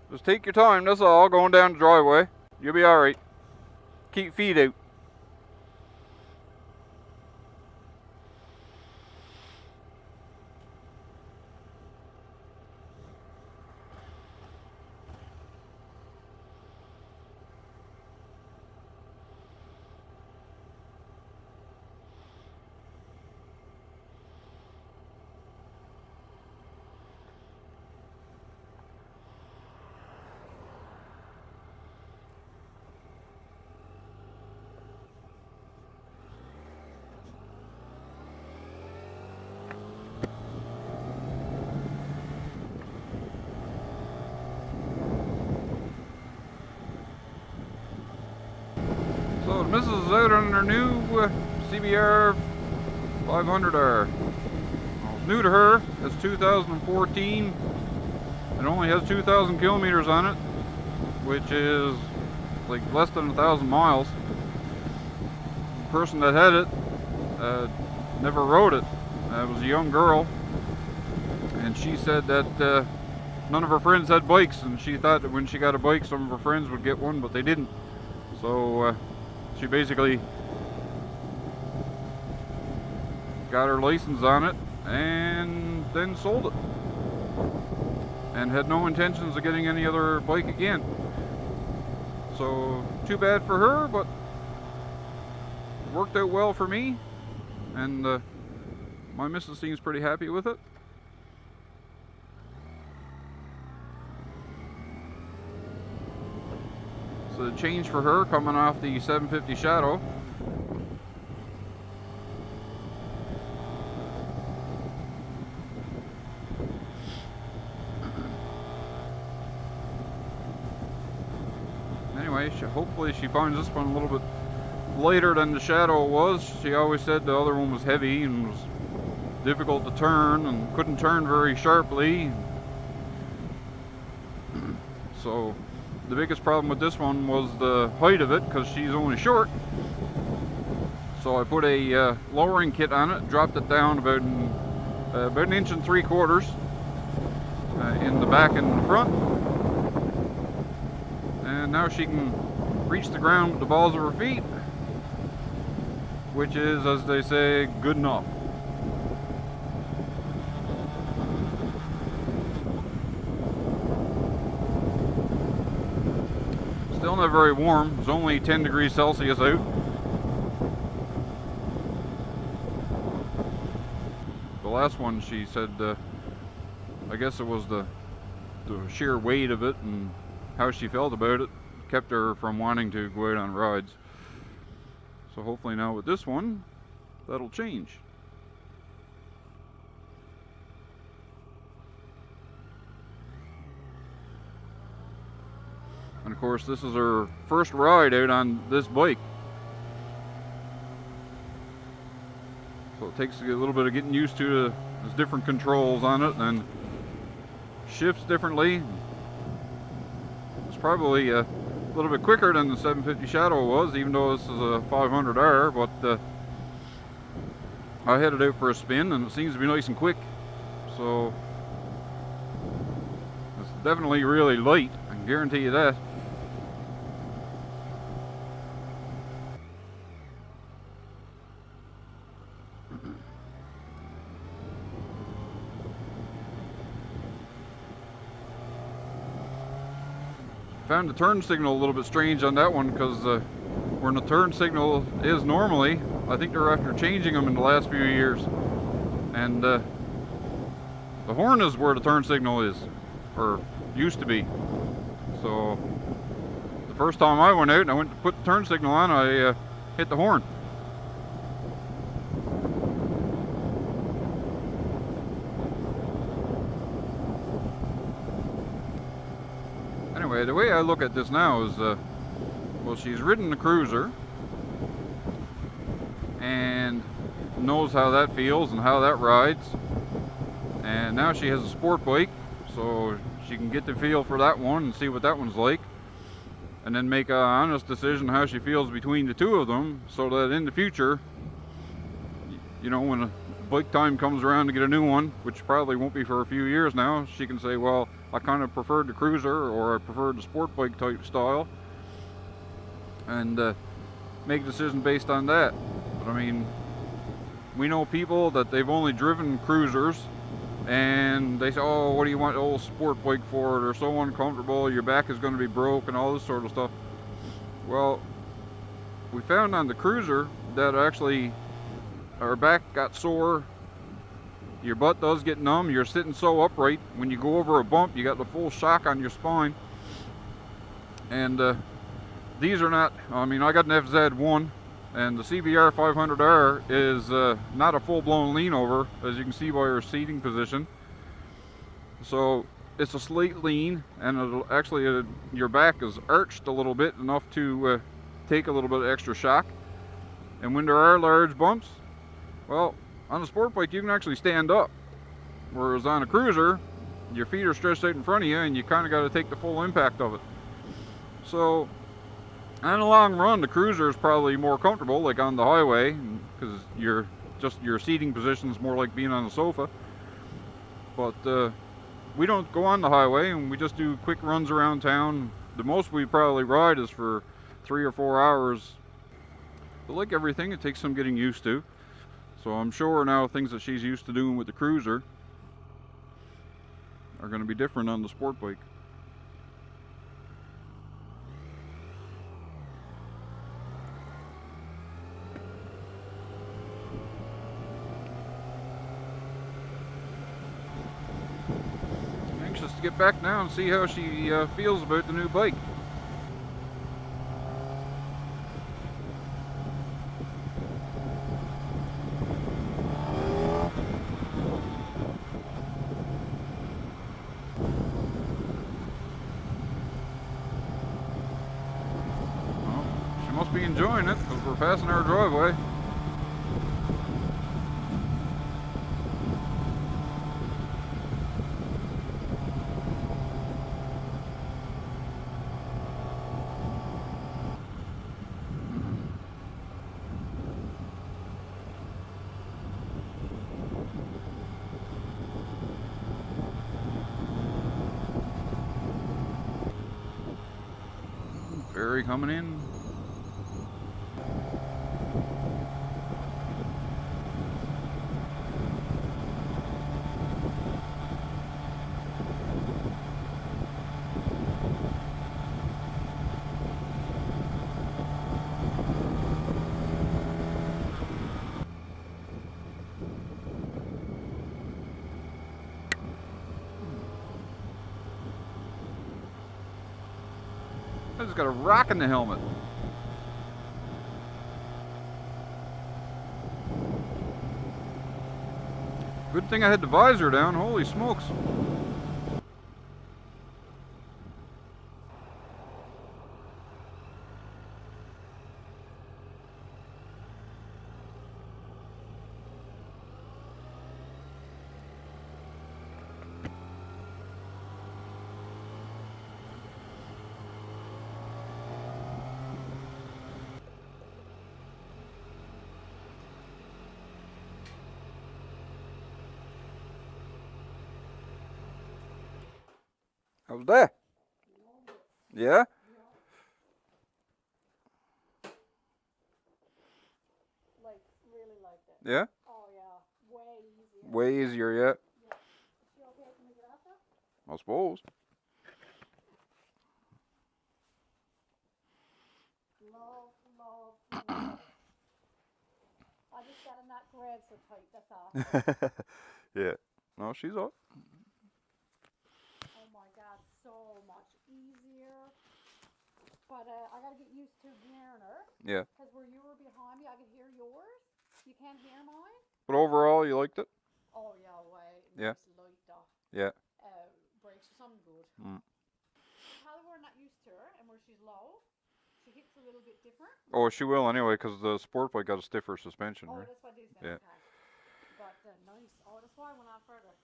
Just take your time, that's all, going down the driveway. You'll be alright. Keep feet out. So the missus is out on her new CBR 500R. It's new to her. It's 2014. It only has 2,000 kilometers on it, which is like less than 1,000 miles. The person that had it never rode it. It was a young girl, and she said that none of her friends had bikes, and she thought that when she got a bike, some of her friends would get one, but they didn't. So she basically got her license on it and then sold it, and had no intentions of getting any other bike again. So too bad for her, but it worked out well for me, and my missus seems pretty happy with it. So the change for her coming off the 750 Shadow. Anyway, hopefully she finds this one a little bit lighter than the Shadow was. She always said the other one was heavy and was difficult to turn and couldn't turn very sharply. So the biggest problem with this one was the height of it, because she's only short. So I put a lowering kit on it, dropped it down about an inch and 3/4 in the back and the front. And now she can reach the ground with the balls of her feet, which is, as they say, good enough. Still not very warm. It's only 10 degrees Celsius out. The last one, she said, I guess it was the sheer weight of it and how she felt about it kept her from wanting to go out on rides. So hopefully now with this one, that'll change. And of course, this is her first ride out on this bike. So it takes a little bit of getting used to. There's different controls on it and shifts differently. It's probably a little bit quicker than the 750 Shadow was, even though this is a 500R, but I had it out for a spin and it seems to be nice and quick. So it's definitely really light, I can guarantee you that. Found the turn signal a little bit strange on that one, because where the turn signal is normally, I think they're after changing them in the last few years, and the horn is where the turn signal is, or used to be. So the first time I went out and I went to put the turn signal on, I hit the horn. Anyway, the way I look at this now is, well, she's ridden the cruiser and knows how that feels and how that rides, and now she has a sport bike, so she can get the feel for that one and see what that one's like, and then make an honest decision how she feels between the two of them, so that in the future, you know, when a bike time comes around to get a new one, which probably won't be for a few years now, she can say, well, I kind of preferred the cruiser, or I preferred the sport bike type style, and make a decision based on that. But I mean, we know people that they've only driven cruisers, and they say, oh, what do you want an old sport bike for? They're so uncomfortable, your back is going to be broke, and all this sort of stuff. Well, we found on the cruiser that actually our back got sore, your butt does get numb, you're sitting so upright, when you go over a bump, you got the full shock on your spine. And these are not, I mean, I got an FZ1, and the CBR 500R is not a full-blown lean over, as you can see by our seating position. So it's a slight lean, and it'll actually your back is arched a little bit, enough to take a little bit of extra shock. And when there are large bumps, well, on a sport bike you can actually stand up, whereas on a cruiser your feet are stretched out in front of you, and you kind of got to take the full impact of it. So on the long run, the cruiser is probably more comfortable, like on the highway, because your seating position is more like being on a sofa. But we don't go on the highway, and we just do quick runs around town. The most we probably ride is for 3 or 4 hours. But like everything, it takes some getting used to. So I'm sure now things that she's used to doing with the cruiser are going to be different on the sport bike. Anxious to get back now and see how she feels about the new bike. Must be enjoying it, because we're passing our driveway. Ferry coming in. I just got a rock in the helmet. Good thing I had the visor down, holy smokes. How's that? Yeah? Like, really liked it. Yeah? Oh, yeah. Way easier. Way easier, yeah. Yeah. Is she okay for me to get after? I suppose. Love. I just got to not grab so tight, that's all. Yeah. No, she's up. Oh my God, so much easier. But I got to get used to hearing her. Yeah. Because where you were behind me, I could hear yours. You can't hear mine? But overall, you liked it? Oh, yeah, way. Yeah. Nice light. Yeah. Brakes or something good. Mm. How we're not used to her, and where she's low, she hits a little bit different. Oh, she will anyway, because the sport bike got a stiffer suspension, Oh, right? that's what it is then. Yeah. Okay. But nice. Oh, that's why I went on further.